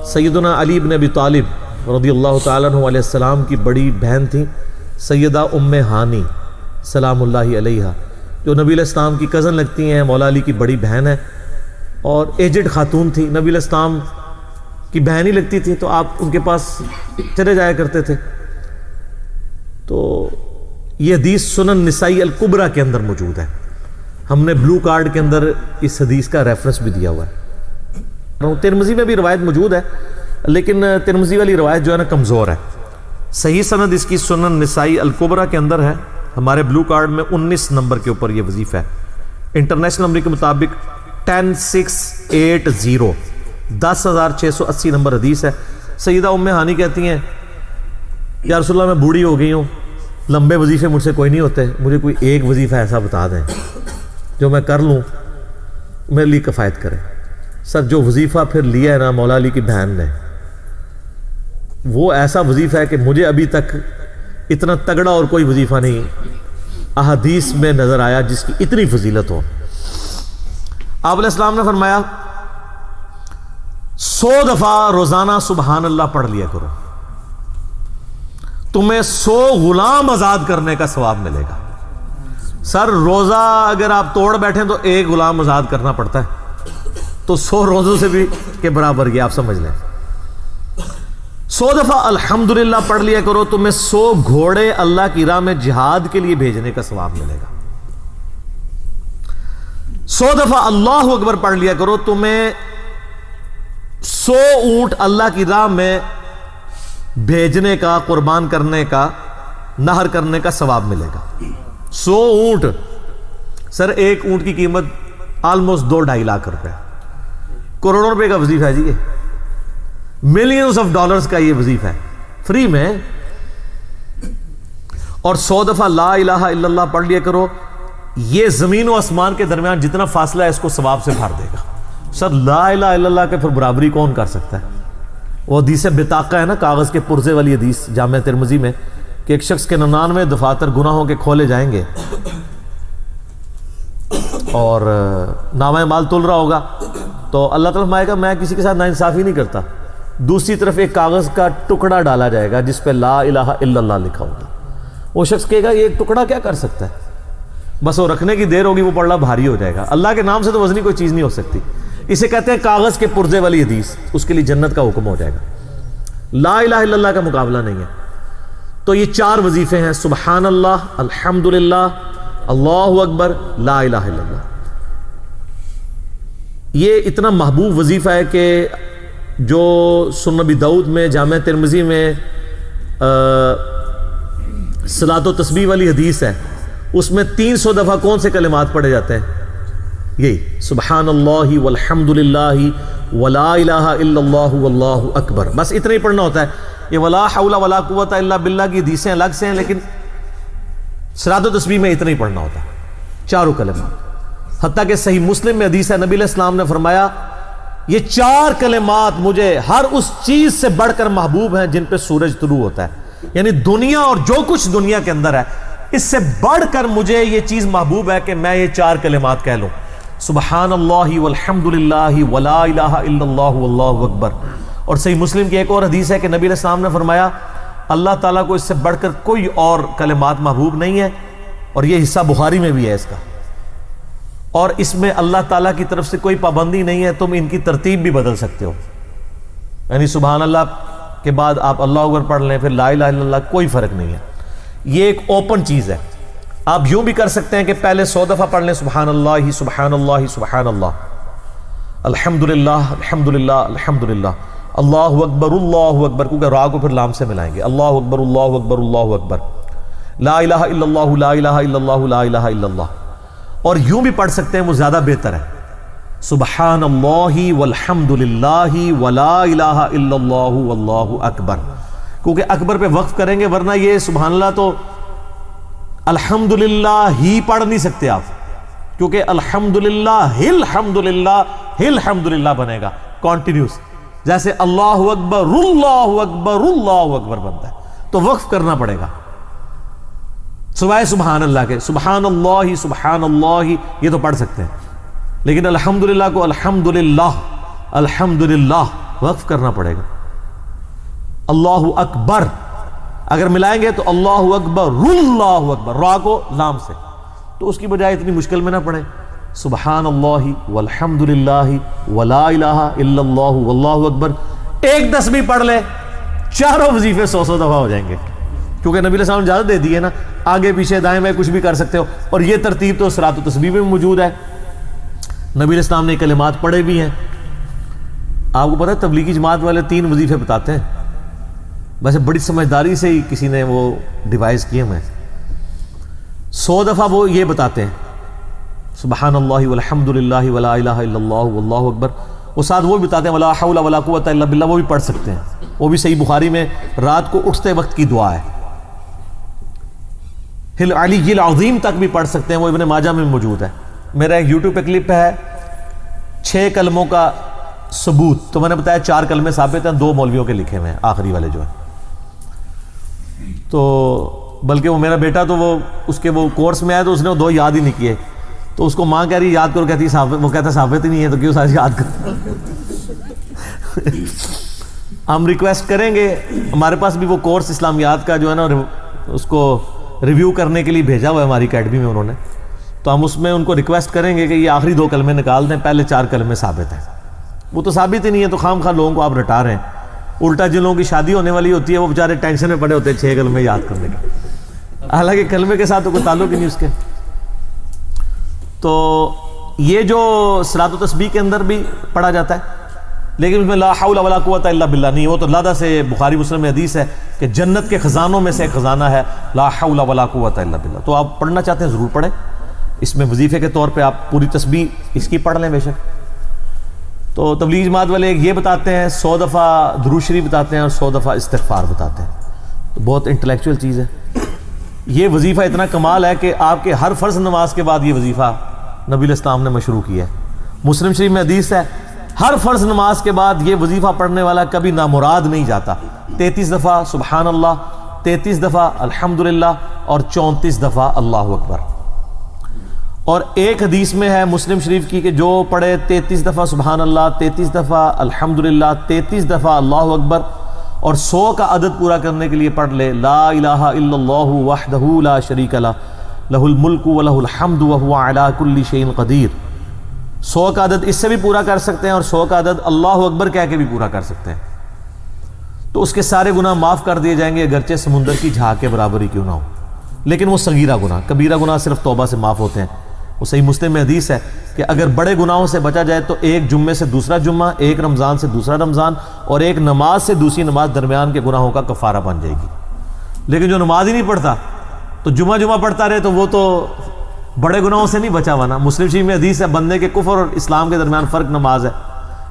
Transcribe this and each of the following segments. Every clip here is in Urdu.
سیدنا علی بن ابی طالب رضی اللہ تعالیٰ عنہ علیہ السلام کی بڑی بہن تھیں سیدہ ام ہانی سلام اللہ علیہا، جو نبی علیہ السلام کی کزن لگتی ہیں، مولا علی کی بڑی بہن ہے اور ایجڈ خاتون تھی، نبی علیہ السلام کی بہن ہی لگتی تھی، تو آپ ان کے پاس چلے جایا کرتے تھے۔ تو یہ حدیث سنن نسائی الکبریٰ کے اندر موجود ہے، ہم نے بلو کارڈ کے اندر اس حدیث کا ریفرنس بھی دیا ہوا ہے۔ ترمذی میں بھی روایت موجود ہے، لیکن ترمذی والی روایت جو ہے نا کمزور ہے، صحیح سند اس کی سنن نسائی الکبریٰ کے اندر ہے، ہمارے بلو کارڈ میں 19 نمبر کے اوپر یہ وظیفہ ہے، انٹرنیشنل نمبر کے مطابق 10680 10680 نمبر حدیث ہے۔ سیدہ ام ہانی کہتی ہیں یا رسول اللہ میں بوڑھی ہو گئی ہوں، لمبے وظیفے مجھ سے کوئی نہیں ہوتے، مجھے کوئی ایک وظیفہ ایسا بتا دیں جو میں کر لوں میرے لیے کفایت کرے۔ سر جو وظیفہ پھر لیا ہے نا مولا علی کی بہن نے، وہ ایسا وظیفہ ہے کہ مجھے ابھی تک اتنا تگڑا اور کوئی وظیفہ نہیں احادیث میں نظر آیا جس کی اتنی فضیلت ہو۔ آپ علیہ السلام نے فرمایا 100 دفعہ روزانہ سبحان اللہ پڑھ لیا کرو، تمہیں 100 غلام آزاد کرنے کا ثواب ملے گا۔ سر روزہ اگر آپ توڑ بیٹھیں تو ایک غلام آزاد کرنا پڑتا ہے، تو 100 روزوں سے بھی کے برابر یہ آپ سمجھ لیں۔ 100 دفعہ الحمدللہ پڑھ لیا کرو، تمہیں 100 گھوڑے اللہ کی راہ میں جہاد کے لیے بھیجنے کا ثواب ملے گا۔ 100 دفعہ اللہ اکبر پڑھ لیا کرو، تمہیں 100 اونٹ اللہ کی راہ میں بھیجنے کا، قربان کرنے کا، نہر کرنے کا ثواب ملے گا۔ 100 اونٹ، سر ایک اونٹ کی قیمت آلموسٹ 2-2.5 لاکھ روپے، کروڑوں روپے کا وظیفہ ہے جی، یہ ملینز آف ڈالرز کا یہ وظیفہ ہے فری میں۔ اور 100 دفعہ لا الہ الا اللہ پڑھ لیا کرو، یہ زمین و آسمان کے درمیان جتنا فاصلہ ہے اس کو ثواب سے بھر دے گا۔ سر لا الہ الا اللہ کے پھر برابری کون کر سکتا ہے؟ وہ حدیث بطاقہ ہے نا، کاغذ کے پرزے والی حدیث جامع ترمذی میں، کہ ایک شخص کے 99 دفاتر گناہوں کے کھولے جائیں گے اور نامہ مال تل رہا ہوگا تو اللہ تعالیٰ فرمائے گا میں کسی کے ساتھ ناانصافی نہیں کرتا، دوسری طرف ایک کاغذ کا ٹکڑا ڈالا جائے گا جس پہ لا الہ الا اللہ لکھا ہوگا۔ وہ شخص کہے گا یہ ایک ٹکڑا کیا کر سکتا ہے، بس وہ رکھنے کی دیر ہوگی، وہ پڑھنا بھاری ہو جائے گا۔ اللہ کے نام سے تو وزنی کوئی چیز نہیں ہو سکتی، اسے کہتے ہیں کاغذ کے پرزے والی حدیث، اس کے لیے جنت کا حکم ہو جائے گا۔ لا الہ الا اللہ کا مقابلہ نہیں ہے۔ تو یہ 4 وظیفے ہیں، سبحان اللہ، الحمدللہ، اللہ اکبر، لا الہ الا اللہ۔ یہ اتنا محبوب وظیفہ ہے کہ جو سنن ابی داؤد میں، جامع ترمذی میں صلاۃ و تسبیح والی حدیث ہے، اس میں 300 دفعہ کون سے کلمات پڑھے جاتے ہیں؟ یہی سبحان اللہ والحمد للہ ولا الہ الا اللہ واللہ اکبر، بس اتنا ہی پڑھنا ہوتا ہے۔ یہ ولا حول ولا قوت الا باللہ کی حدیثیں الگ سے ہیں، لیکن صلاۃ و تسبیح میں اتنا ہی پڑھنا ہوتا ہے، 4 کلمات۔ حتیٰ کہ صحیح مسلم میں حدیث ہے، نبی علیہ السلام نے فرمایا یہ 4 کلمات مجھے ہر اس چیز سے بڑھ کر محبوب ہیں جن پہ سورج طلوع ہوتا ہے، یعنی دنیا اور جو کچھ دنیا کے اندر ہے اس سے بڑھ کر مجھے یہ چیز محبوب ہے کہ میں یہ 4 کلمات کہہ لوں، سبحان اللہ والحمد للہ ولا الہ الا اللہ واللہ اکبر۔ اور صحیح مسلم کی ایک اور حدیث ہے کہ نبی علیہ السلام نے فرمایا اللہ تعالیٰ کو اس سے بڑھ کر کوئی اور کلمات محبوب نہیں ہے، اور یہ حصہ بخاری میں بھی ہے اس کا، اور اس میں اللہ تعالیٰ کی طرف سے کوئی پابندی نہیں ہے، تم ان کی ترتیب بھی بدل سکتے ہو، یعنی سبحان اللہ کے بعد آپ اللہ اکبر پڑھ لیں، پھر لا الہ الا اللہ، کوئی فرق نہیں ہے۔ یہ ایک اوپن چیز ہے، آپ یوں بھی کر سکتے ہیں کہ پہلے 100 دفعہ پڑھ لیں سبحان اللہ سبحان اللہ سبحان اللہ، الحمدللہ الحمدللہ الحمدللہ، اللہ اکبر، کیونکہ را کو پھر لام سے ملائیں گے، اللہ اکبر اللہ اکبر اللہ اکبر، لا الہ الا اللہ لا الہ الا اللہ لا الہ الا اللہ۔ اور یوں بھی پڑھ سکتے ہیں، وہ زیادہ بہتر ہے، سبحان اللہ والحمد للہ ولا الہ الا اللہ واللہ اکبر، کیونکہ اکبر پہ وقف کریں گے، ورنہ یہ سبحان اللہ تو الحمدللہ ہی پڑھ نہیں سکتے آپ، کیونکہ الحمدللہ الحمدللہ بنے گا کانٹینیوس، جیسے اللہ اکبر اللہ اکبر اللہ اکبر بنتا ہے، تو وقف کرنا پڑے گا سوائے سبحان اللہ کے۔ سبحان اللہ یہ تو پڑھ سکتے ہیں، لیکن الحمدللہ کو الحمدللہ الحمدللہ وقف کرنا پڑے گا. اللہ اکبر اگر ملائیں گے تو اللہ اکبر اللہ اکبر، را کو لام سے، تو اس کی بجائے اتنی مشکل میں نہ پڑھیں. سبحان اللہ والحمد للہ ولا الہ الا اللہ واللہ اکبر، ایک تسبیح پڑھ لے، چاروں وظیفے 100 دفعہ ہو جائیں گے، کیونکہ نبی علیہ السلام نے اجازت دے دی ہے نا، آگے پیچھے دائیں بائیں کچھ بھی کر سکتے ہو. اور یہ ترتیب تو صلاۃ و تسبیح میں موجود ہے. نبی علیہ السلام نے کلمات پڑھے بھی ہیں. آپ کو پتہ ہے تبلیغی جماعت والے 3 وظیفے بتاتے ہیں، ویسے بڑی سمجھداری سے ہی کسی نے وہ ڈیوائز کیے ہیں. 100 دفعہ وہ یہ بتاتے ہیں سبحان اللہ والحمد للہ ولا الہ الا اللہ واللہ اکبر، وہ ساتھ وہ بھی بتاتے ہیں ولا حول ولا قوت الا باللہ، وہ بھی پڑھ سکتے ہیں. وہ بھی صحیح بخاری میں رات کو اٹھتے وقت کی دعا ہے. العلی العظیم تک بھی پڑھ سکتے ہیں، وہ ابن ماجہ میں موجود ہے. میرا ایک یوٹیوب پہ کلپ ہے 6 کلموں کا ثبوت، تو میں نے بتایا 4 کلمے ثابت ہیں، 2 مولویوں کے لکھے ہوئے ہیں، آخری والے جو ہیں. تو بلکہ وہ میرا بیٹا تو وہ اس کے وہ کورس میں آیا تو اس نے وہ 2 یاد ہی نہیں کیے، تو اس کو ماں کہہ رہی یاد کرو، کہتی وہ کہتا ثابت ہی نہیں ہے تو کیوں سارے یاد کرو. ہم ریکویسٹ کریں گے، ہمارے پاس بھی وہ کورس اسلامیات کا جو ہے نا اس کو ریویو کرنے کے لیے بھیجا ہوا ہے ہماری اکیڈمی میں انہوں نے، تو ہم اس میں ان کو ریکویسٹ کریں گے کہ یہ آخری 2 کلمے نکال دیں، پہلے 4 کلمے ثابت ہیں. وہ تو ثابت ہی نہیں ہے تو خام خواہ لوگوں کو آپ رٹا رہے ہیں. الٹا جن لوگوں کی شادی ہونے والی ہوتی ہے وہ بیچارے ٹینشن میں پڑے ہوتے ہیں 6 کلمے یاد کرنے کے، حالانکہ کلمے کے ساتھ تو کوئی تعلق ہی نہیں اس کے. تو یہ جو صلاۃ و تسبیح کے اندر بھی پڑھا جاتا ہے، لیکن اس میں لا حول ولا قوت الا باللہ نہیں. وہ تو لادہ سے بخاری مسلم میں حدیث ہے کہ جنت کے خزانوں میں سے ایک خزانہ ہے لا حول ولا قوت الا باللہ. تو آپ پڑھنا چاہتے ہیں ضرور پڑھیں. اس میں وظیفے کے طور پہ آپ پوری تسبیح اس کی پڑھ لیں بے شک. تو تبلیغ جماعت والے یہ بتاتے ہیں 100 دفعہ درود شریف بتاتے ہیں اور 100 دفعہ استغفار بتاتے ہیں. تو بہت انٹلیکچوئل چیز ہے. یہ وظیفہ اتنا کمال ہے کہ آپ کے ہر فرض نماز کے بعد یہ وظیفہ نبی علیہ السلام نے مشروع کیا ہے. مسلم شریف میں حدیث ہے ہر فرض نماز کے بعد یہ وظیفہ پڑھنے والا کبھی نامراد نہیں جاتا. 33 دفعہ سبحان اللہ، 33 دفعہ الحمدللہ اور 34 دفعہ اللہ اکبر. اور ایک حدیث میں ہے مسلم شریف کی کہ جو پڑھے 33 دفعہ سبحان اللہ، 33 دفعہ الحمدللہ، 33 دفعہ اللہ اکبر اور 100 کا عدد پورا کرنے کے لیے پڑھ لے لا الہ الا اللہ وحدہ لا شریک لہ لہ الملک ولہ الحمد وہو علی کل شیء قدیر. 100 کا عدد اس سے بھی پورا کر سکتے ہیں اور 100 کا عدد اللہ اکبر کہہ کے بھی پورا کر سکتے ہیں. تو اس کے سارے گناہ معاف کر دیے جائیں گے اگرچہ سمندر کی جھاگ کے برابر ہی کیوں نہ ہو. لیکن وہ صغیرہ گناہ، کبیرہ گناہ صرف توبہ سے معاف ہوتے ہیں. وہ صحیح مسلم میں حدیث ہے کہ اگر بڑے گناہوں سے بچا جائے تو ایک جمعے سے دوسرا جمعہ، ایک رمضان سے دوسرا رمضان اور ایک نماز سے دوسری نماز درمیان کے گناہوں کا کفارہ بن جائے گی. لیکن جو نماز ہی نہیں پڑھتا تو جمعہ پڑھتا رہے تو وہ تو بڑے گناہوں سے نہیں بچا ہوا نا. مسلم شریف میں حدیث ہے بندے کے کفر اور اسلام کے درمیان فرق نماز ہے.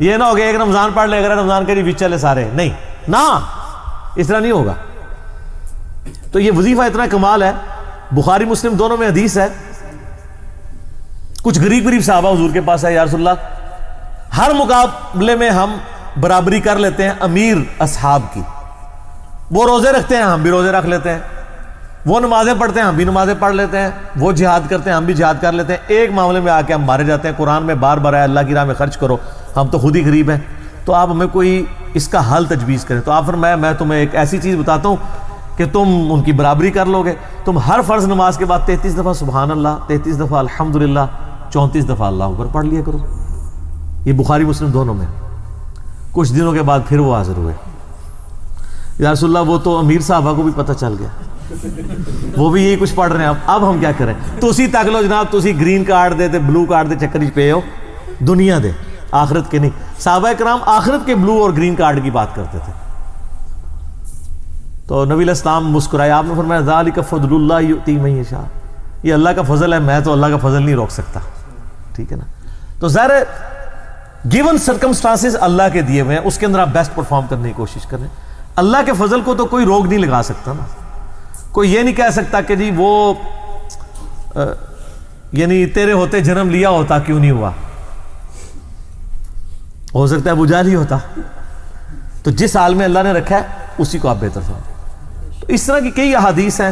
یہ نہ ہو کہ ایک رمضان پڑھ لے اگر رمضان کے بیچ چلے سارے، نہیں نہ، اس طرح نہیں ہوگا. تو یہ وظیفہ اتنا کمال ہے، بخاری مسلم دونوں میں حدیث ہے. کچھ غریب صحابہ حضور کے پاس ہے، یا رسول اللہ ہر مقابلے میں ہم برابری کر لیتے ہیں امیر اصحاب کی. وہ روزے رکھتے ہیں ہم بھی روزے رکھ لیتے ہیں، وہ نمازیں پڑھتے ہیں ہم بھی نمازیں پڑھ لیتے ہیں، وہ جہاد کرتے ہیں ہم بھی جہاد کر لیتے ہیں. ایک معاملے میں آ کے ہم مارے جاتے ہیں. قرآن میں بار بار ہے اللہ کی راہ میں خرچ کرو، ہم تو خود ہی غریب ہیں. تو آپ ہمیں کوئی اس کا حل تجویز کریں. تو آپ فرمایا میں تمہیں ایک ایسی چیز بتاتا ہوں کہ تم ان کی برابری کر لو گے. تم ہر فرض نماز کے بعد 33 دفعہ سبحان اللہ، 33 دفعہ الحمدللہ، 34 دفعہ اللہ اکبر پڑھ لیا کرو. یہ بخاری مسلم دونوں میں. کچھ دنوں کے بعد پھر وہ حاضر ہوئے، یا رسول اللہ وہ تو امیر صحابہ کو بھی پتہ چل گیا، وہ بھی یہی کچھ پڑھ رہے ہیں. اب ہم کیا کریں؟ تو اسی تک لو جناب، تو اسی گرین کارڈ دے بلو کارڈ دے چکر پہ ہو، دنیا دے آخرت کے نہیں. صحابہ کرام آخرت کے بلو اور گرین کارڈ کی بات کرتے تھے. تو نبی علیہ السلام مسکرائے، آپ نے فرمایا ذالک فضل اللہ یؤتی من یشاء، یہ اللہ کا فضل ہے، میں تو اللہ کا فضل نہیں روک سکتا. ٹھیک ہے نا. تو ظاہر ہے گیون سرکمسٹانسز اللہ کے دیے ہوئے ہیں، اس کے اندر آپ بیسٹ پرفارم کرنے کی کوشش کریں. اللہ کے فضل کو تو کوئی روک نہیں لگا سکتا نا. کوئی یہ نہیں کہہ سکتا کہ جی وہ یعنی تیرے ہوتے جنم لیا ہوتا کیوں نہیں ہوا. ہو سکتا ہے ابو جہل ہی ہوتا. تو جس حال میں اللہ نے رکھا ہے اسی کو آپ بہتر سمجھیں. تو اس طرح کی کئی احادیث ہیں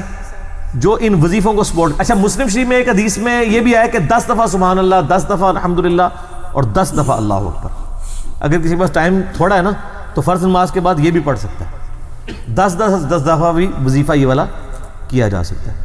جو ان وظیفوں کو سپورٹ. اچھا مسلم شریف میں ایک حدیث میں یہ بھی ہے کہ 10 دفعہ سبحان اللہ، 10 دفعہ الحمدللہ اور 10 دفعہ اللہ اکبر. اگر کسی کے پاس ٹائم تھوڑا ہے نا تو فرض نماز کے بعد یہ بھی پڑھ سکتا ہے، 10 دفعہ بھی وظیفہ یہ والا کیا جا سکتا ہے۔